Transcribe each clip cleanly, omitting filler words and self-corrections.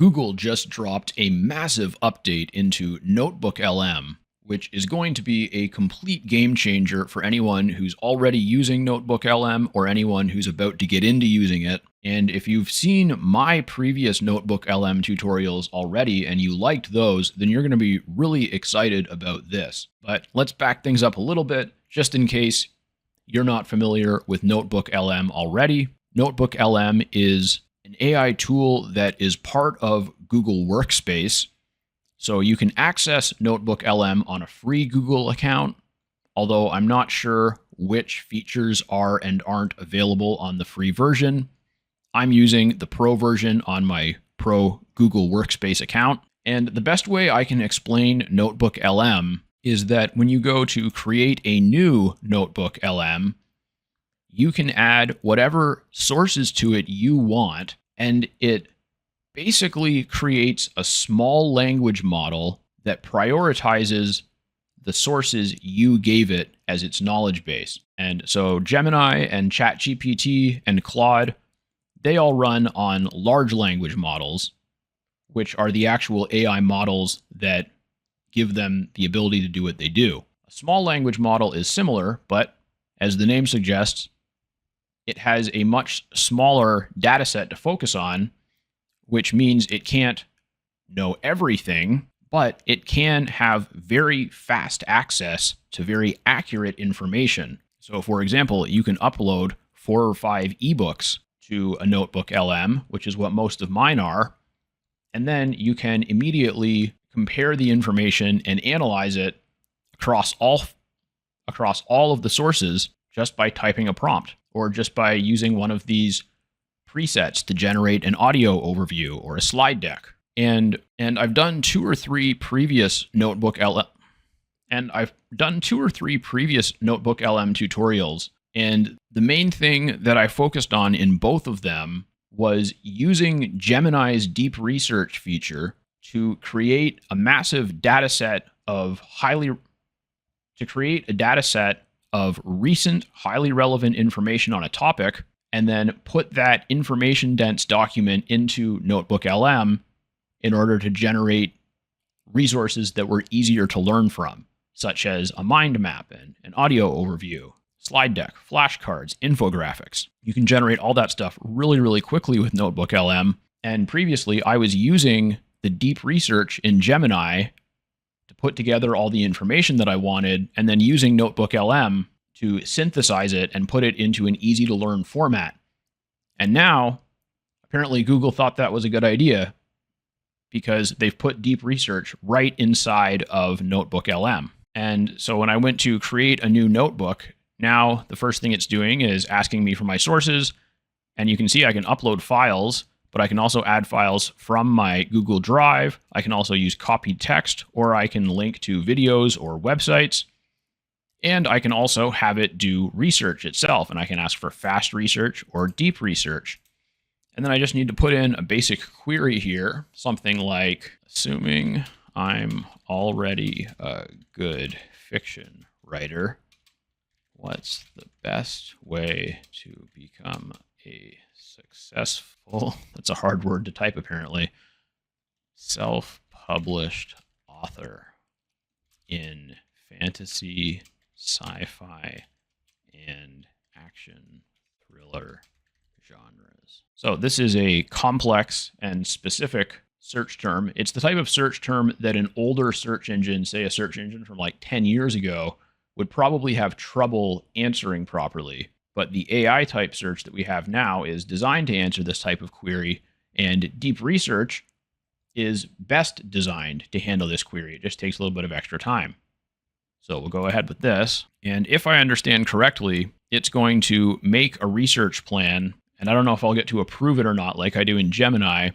Google just dropped a massive update into NotebookLM, which is going to be a complete game changer for anyone who's already using NotebookLM or anyone who's about to get into using it. And if you've seen my previous NotebookLM tutorials already and you liked those, then you're going to be really excited about this. But let's back things up a little bit, just in case you're not familiar with NotebookLM already. NotebookLM is an AI tool that is part of Google Workspace. So you can access NotebookLM on a free Google account, although I'm not sure which features are and aren't available on the free version. I'm using the Pro version on my Pro Google Workspace account. And the best way I can explain NotebookLM is that when you go to create a new NotebookLM, you can add whatever sources to it you want, and it basically creates a small language model that prioritizes the sources you gave it as its knowledge base. And so Gemini and ChatGPT and Claude, they all run on large language models, which are the actual AI models that give them the ability to do what they do. A small language model is similar, but as the name suggests, it has a much smaller data set to focus on, which means it can't know everything, but it can have very fast access to very accurate information. So for example, you can upload 4 or 5 ebooks to a NotebookLM, which is what most of mine are, and then you can immediately compare the information and analyze it across all of the sources just by typing a prompt, or just by using one of these presets to generate an audio overview or a slide deck. And I've done 2 or 3 previous NotebookLM tutorials, and the main thing that I focused on in both of them was using Gemini's Deep Research feature to create a massive data set of recent, highly relevant information on a topic, and then put that information-dense document into NotebookLM in order to generate resources that were easier to learn from, such as a mind map and an audio overview, slide deck, flashcards, infographics. You can generate all that stuff really, really quickly with NotebookLM. And previously, I was using the deep research in Gemini to put together all the information that I wanted, and then using NotebookLM to synthesize it and put it into an easy to learn format. And now, apparently Google thought that was a good idea because they've put deep research right inside of NotebookLM. And so when I went to create a new notebook, now the first thing it's doing is asking me for my sources. And you can see I can upload files, but I can also add files from my Google Drive. I can also use copied text, or I can link to videos or websites. And I can also have it do research itself, and I can ask for fast research or deep research. And then I just need to put in a basic query here, something like, assuming I'm already a good fiction writer, what's the best way to become a successful, that's a hard word to type apparently, self-published author in fantasy, sci-fi, and action thriller genres. So this is a complex and specific search term. It's the type of search term that an older search engine, say a search engine from like 10 years ago, would probably have trouble answering properly. But the AI type search that we have now is designed to answer this type of query, and deep research is best designed to handle this query. It just takes a little bit of extra time. So we'll go ahead with this. And if I understand correctly, it's going to make a research plan, and I don't know if I'll get to approve it or not like I do in Gemini.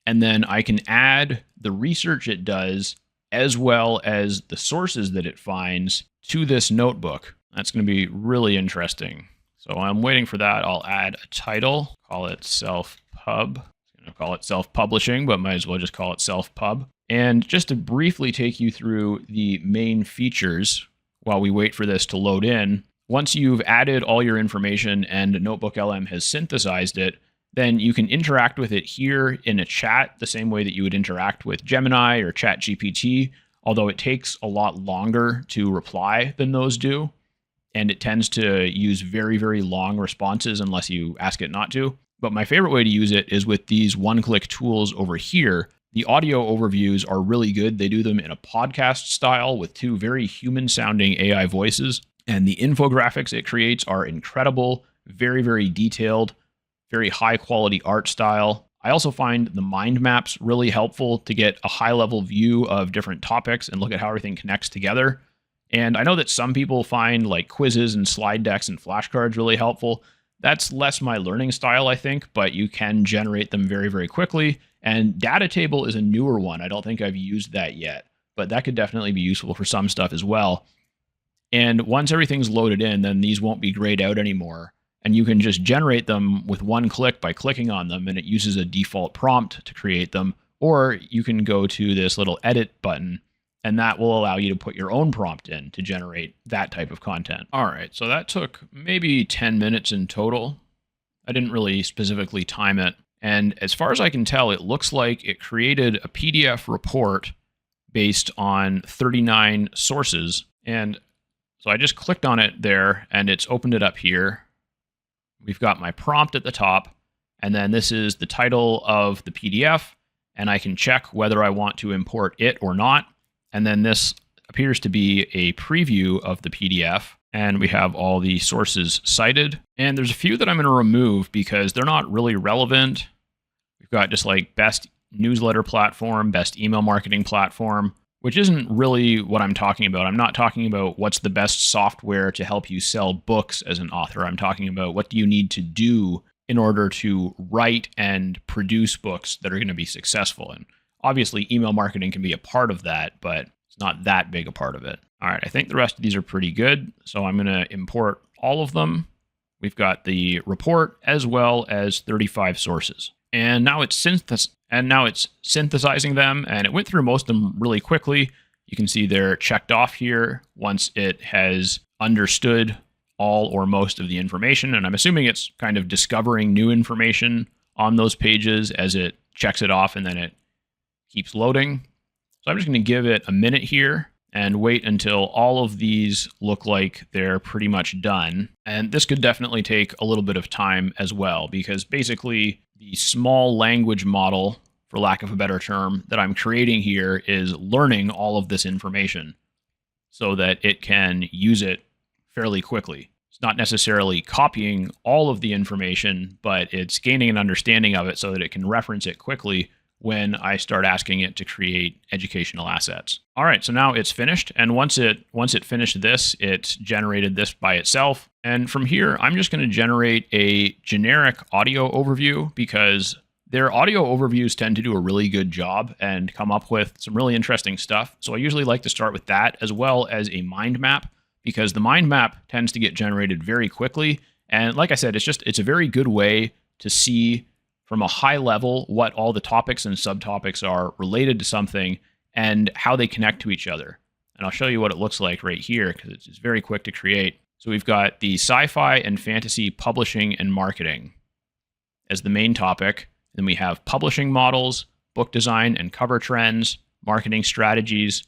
And then I can add the research it does as well as the sources that it finds to this notebook. That's going to be really interesting. So I'm waiting for that. I'll add a title, call it self-pub. I'm going to call it self-publishing, but might as well just call it self-pub. And just to briefly take you through the main features while we wait for this to load in, once you've added all your information and NotebookLM has synthesized it, then you can interact with it here in a chat the same way that you would interact with Gemini or ChatGPT, although it takes a lot longer to reply than those do. And it tends to use very, very long responses unless you ask it not to. But my favorite way to use it is with these one-click tools over here. The audio overviews are really good. They do them in a podcast style with two very human-sounding AI voices. And the infographics it creates are incredible, very, very detailed, very high-quality art style. I also find the mind maps really helpful to get a high-level view of different topics and look at how everything connects together. And I know that some people find like quizzes and slide decks and flashcards really helpful. That's less my learning style, I think, but you can generate them very, very quickly. And data table is a newer one. I don't think I've used that yet, but that could definitely be useful for some stuff as well. And once everything's loaded in, then these won't be grayed out anymore. And you can just generate them with one click by clicking on them, and it uses a default prompt to create them. Or you can go to this little edit button, and that will allow you to put your own prompt in to generate that type of content. All right, so that took maybe 10 minutes in total. I didn't really specifically time it. And as far as I can tell, it looks like it created a PDF report based on 39 sources. And so I just clicked on it there, and it's opened it up here. We've got my prompt at the top, and then this is the title of the PDF, and I can check whether I want to import it or not. And then this appears to be a preview of the PDF, and we have all the sources cited. And there's a few that I'm going to remove because they're not really relevant. We've got just like best newsletter platform, best email marketing platform, which isn't really what I'm talking about. I'm not talking about what's the best software to help you sell books as an author. I'm talking about what do you need to do in order to write and produce books that are going to be successful. And obviously, email marketing can be a part of that, but it's not that big a part of it. All right, I think the rest of these are pretty good. So I'm going to import all of them. We've got the report as well as 35 sources. And now it's synthesizing them, and it went through most of them really quickly. You can see they're checked off here once it has understood all or most of the information. And I'm assuming it's kind of discovering new information on those pages as it checks it off, and then it keeps loading. So I'm just going to give it a minute here and wait until all of these look like they're pretty much done. And this could definitely take a little bit of time as well, because basically the small language model, for lack of a better term, that I'm creating here is learning all of this information so that it can use it fairly quickly. It's not necessarily copying all of the information, but it's gaining an understanding of it so that it can reference it quickly when I start asking it to create educational assets. All right, so now it's finished. And once it finished this, it generated this by itself. And from here, I'm just going to generate a generic audio overview because their audio overviews tend to do a really good job and come up with some really interesting stuff. So I usually like to start with that as well as a mind map, because the mind map tends to get generated very quickly. And like I said, it's a very good way to see from a high level what all the topics and subtopics are related to something and how they connect to each other. And I'll show you what it looks like right here because it's very quick to create. So we've got the sci-fi and fantasy publishing and marketing as the main topic. Then we have publishing models, book design and cover trends, marketing strategies,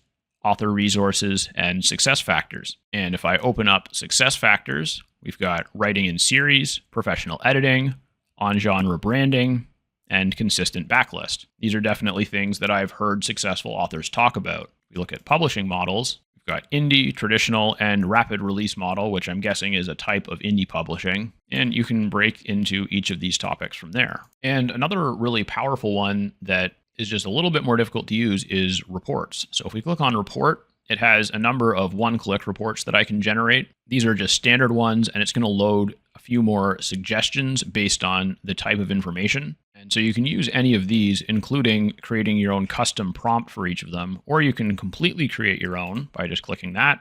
author resources, and success factors. And if I open up success factors, we've got writing in series, professional editing, on-genre branding, and consistent backlist. These are definitely things that I've heard successful authors talk about. We look at publishing models. We've got indie, traditional, and rapid release model, which I'm guessing is a type of indie publishing. And you can break into each of these topics from there. And another really powerful one that is just a little bit more difficult to use is reports. So if we click on report, it has a number of one-click reports that I can generate. These are just standard ones, and it's going to load a few more suggestions based on the type of information. And so you can use any of these, including creating your own custom prompt for each of them, or you can completely create your own by just clicking that.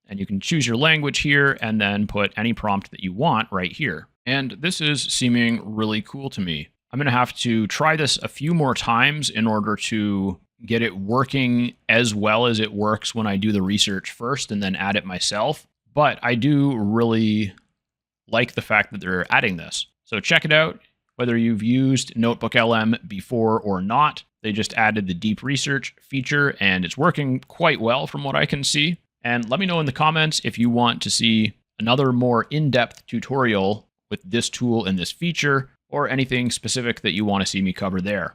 And you can choose your language here and then put any prompt that you want right here. And this is seeming really cool to me. I'm going to have to try this a few more times in order to get it working as well as it works when I do the research first and then add it myself. But I do really like the fact that they're adding this. So check it out. Whether you've used NotebookLM before or not, they just added the deep research feature and it's working quite well from what I can see. And let me know in the comments if you want to see another more in-depth tutorial with this tool and this feature, or anything specific that you want to see me cover there.